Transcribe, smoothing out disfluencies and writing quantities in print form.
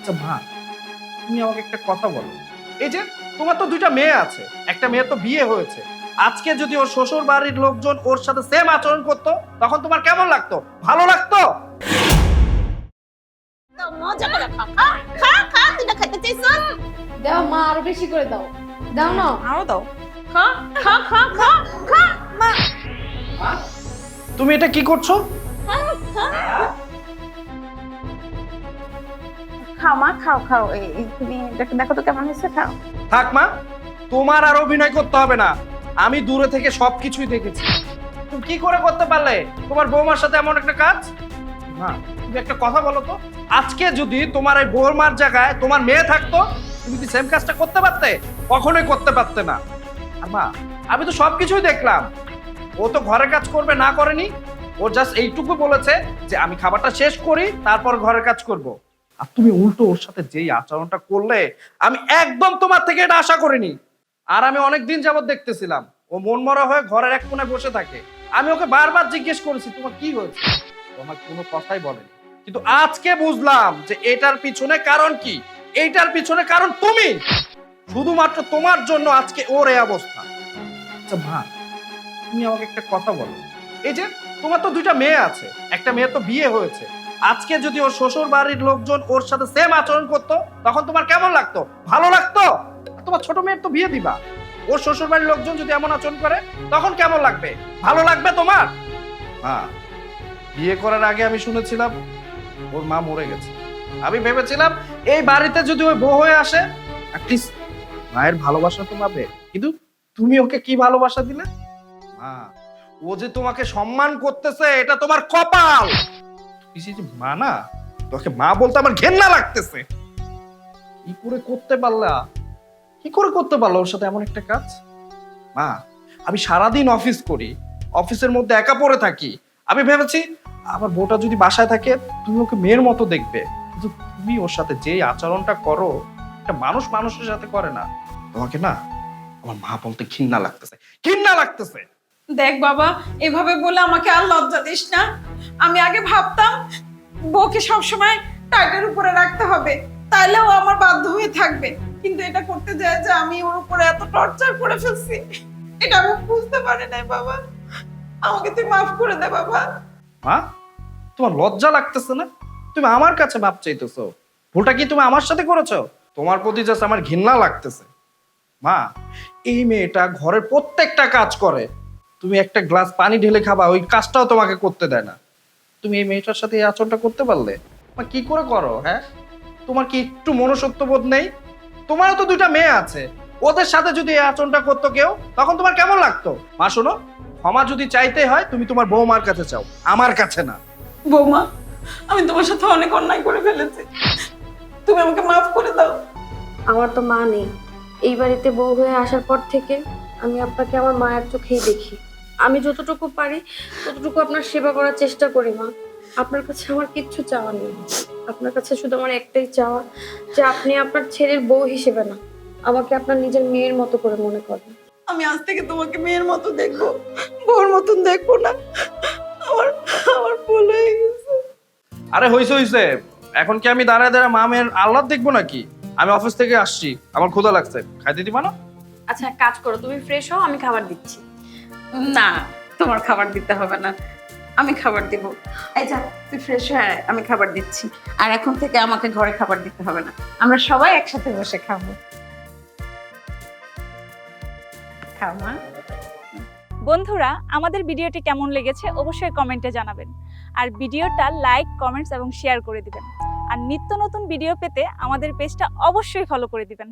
আচ্ছা মা, তুমি আমাকে একটা কথা বলো। এই যে তোমার তো দুইটা মেয়ে আছে, একটা মেয়ে তো বিয়ে হয়েছে। আজকে যদি ওর শ্বশুর বাড়ির লোকজন ওর সাথে সেম আচরণ করতো, তখন তোমার কেমন লাগতো? ভালো লাগতো? তো মজা করে খা খা খা খা, তুই না খাইতে চাইছিস? দাও মা, আরো বেশি করে দাও। দাও না। আরো দাও। খা খা খা খা খা মা। তুমি এটা কি করছো? খাও মা, খাও খাও। তুমি দেখো তো কেমন হয়েছে, খাও। থাক মা, তোমার আর অভিনয় করতে হবে না। আমি দূরে থেকে সবকিছুই দেখেছি। তুমি কি করে করতে পারলে তোমার বৌমার সাথে এমন একটা কাজ? মা, তুমি একটা কথা বলো তো, আজকে যদি তোমার এই বৌমার জায়গায় তোমার মেয়ে থাকতো, তুমি কি সেম কাজটা করতে পারতে? কখনোই করতে পারতে না। আর মা, আমি তো সবকিছুই দেখলাম। ও তো ঘরের কাজ করবে না করেনি। ও জাস্ট এইটুকু বলেছে যে আমি খাবারটা শেষ করি, তারপর ঘরের কাজ করব। আর তুমি উল্টো ওর সাথে যেই আচরণটা করলে, আমি একদম তোমার থেকে এটা আশা করিনি। আর আমি অনেকদিন যাবত দেখতেছিলাম ও মনমরা হয়ে ঘরের এক কোণে বসে থাকে। আমি ওকে বারবার জিজ্ঞেস করেছি তোমার কি হয়েছে, ও আমার কোনো কথাই বলেনি। কিন্তু আজকে বুঝলাম যে এটার পিছনে কারণ কি। এইটার পিছনে কারণ তুমি। শুধুমাত্র তোমার জন্য আজকে ওর এই অবস্থা। আচ্ছা মা, তুমি আমাকে একটা কথা বলো। এই যে তোমার তো দুইটা মেয়ে আছে, একটা মেয়ে তো বিয়ে হয়েছে। আজকে যদি ওর শ্বশুর বাড়ির লোকজন ওর সাথে সেম আচরণ করতো, তখন তোমার কেমন লাগতো? ভালো লাগতো? তোমার ছোট মেয়ের তো বিয়ে দিবা, ওর শ্বশুর বাড়ির লোকজন যদি এমন আচরণ করে, তখন কেমন লাগবে? ভালো লাগবে তোমার? হ্যাঁ, বিয়ে করার আগে আমি শুনেছিলাম ওর মা মরে গেছে। আমি ভেবেছিলাম এই বাড়িতে যদি ওই বউ হয়ে আসে, অ্যাটলিস্ট মায়ের ভালোবাসা তো পাবে। কিন্তু তুমি ওকে কি ভালোবাসা দিলে? মা, ও যে তোমাকে সম্মান করতেছে, এটা তোমার কপাল। মা না, তোকে মা বলতে আমার ঘেন্না লাগতেছে। কি করে করতে পারলা? কি করে করতে পারলো ওর সাথে এমন একটা কাজ? মা, আমি সারাদিন অফিস করি, অফিসের মধ্যে একা পড়ে থাকি। আমি ভেবেছি আমার বউটা যদি বাসায় থাকে, তুমি ওকে মেয়ের মতো দেখবে। কিন্তু তুমি ওর সাথে যেই আচরণটা করো, একটা মানুষ মানুষের সাথে করে না। তোমাকে না আমার মা বলতে ঘৃণা লাগতেছে, ঘৃণা লাগতেছে। দেখ বাবা, এভাবে বলে আমাকে আর লজ্জা দিস না। আমি আগে ভাবতাম বউকে সবসময় টাইটের উপরে রাখতে হবে, তাইলে ও আমার বাধ্য হয়ে থাকবে। কিন্তু এটা করতে যায় যে আমি ওর উপরে এত টর্চার করে ফেলছি, এটা আমি বুঝতে পারি নাই বাবা। আমাকে তুই মাফ করে দে বাবা। মা, তোমার লজ্জা লাগতেছে না? তুমি আমার কাছে মাপ চাইতেছো। ভুলটা কি তুমি আমার সাথে করেছো? তোমার প্রতি জাস্ট আমার ঘৃণা লাগতেছে। মা, এই মেয়েটা ঘরের প্রত্যেকটা কাজ করে। তুমি একটা গ্লাস পানি ঢেলে খাবা, ওই কাজটাও তোমাকে করতে দেয় না। তুমি এই মেয়েটার সাথে এই আচরণটা করতে পারলে? মা, কি করে করো? হ্যাঁ, তোমার কি একটু মনুষ্যত্ববোধ নেই? তোমারও তো দুইটা মেয়ে আছে, ওদের সাথে যদি এই আচরণটা করতো কেউ, তখন তোমার কেমন লাগতো? মা শোনো, ক্ষমা যদি চাইতে হয় তুমি তোমার বৌমার কাছে চাও, আমার কাছে না। বৌমা, আমি তোমার সাথে অনেক অন্যায় করে ফেলেছি, তুমি আমাকে মাফ করে দাও। আমার তো মা নেই। এই বাড়িতে বউ হয়ে আসার পর থেকে আমি আপনাকে আমার মায়ের চোখেই দেখি। আমি যতটুকু পারি ততটুকু আপনার সেবা করার চেষ্টা করি মা। আপনার কাছে আমার কিচ্ছু চাওয়া নেই। আপনার কাছে শুধু আমার একটাই চাওয়া, যে আপনি আপনার ছেলের বউ হিসেবে না, আমাকে আপনার নিজের মেয়ের মতো করে মনে করেন। আমি আজ থেকে তোমাকে মেয়ের মতো দেখবো, বউর মতন দেখবো না। আমার আমার ভুল হয়ে গেছে। আরে হইছে হইছে, এখন কি আমি দাঁড়ায় দাঁড়ায় মামের আহ্লাদ দেখবো নাকি? আমি অফিস থেকে আসছি, আমার ক্ষুধা লাগছে, খাইতে দিবা না? আচ্ছা এক কাজ করো, তুমি ফ্রেশ হও, আমি খাবার দিচ্ছি। না, তোমার খাবার দিতে হবে না, আমি খাবার দিব। এই যা, তুই ফ্রেশ হয়ে আয়, আমি খাবার দিচ্ছি। আর এখন থেকে আমাকে ঘরে খাবার দিতে হবে না, আমরা সবাই একসাথে বসে খাবো। খাও মা। বন্ধুরা, আমাদের ভিডিওটি কেমন লেগেছে অবশ্যই কমেন্টে জানাবেন। আর ভিডিওটা লাইক, কমেন্টস এবং শেয়ার করে দিবেন। আর নিত্য নতুন ভিডিও পেতে আমাদের পেজটা অবশ্যই ফলো করে দিবেন।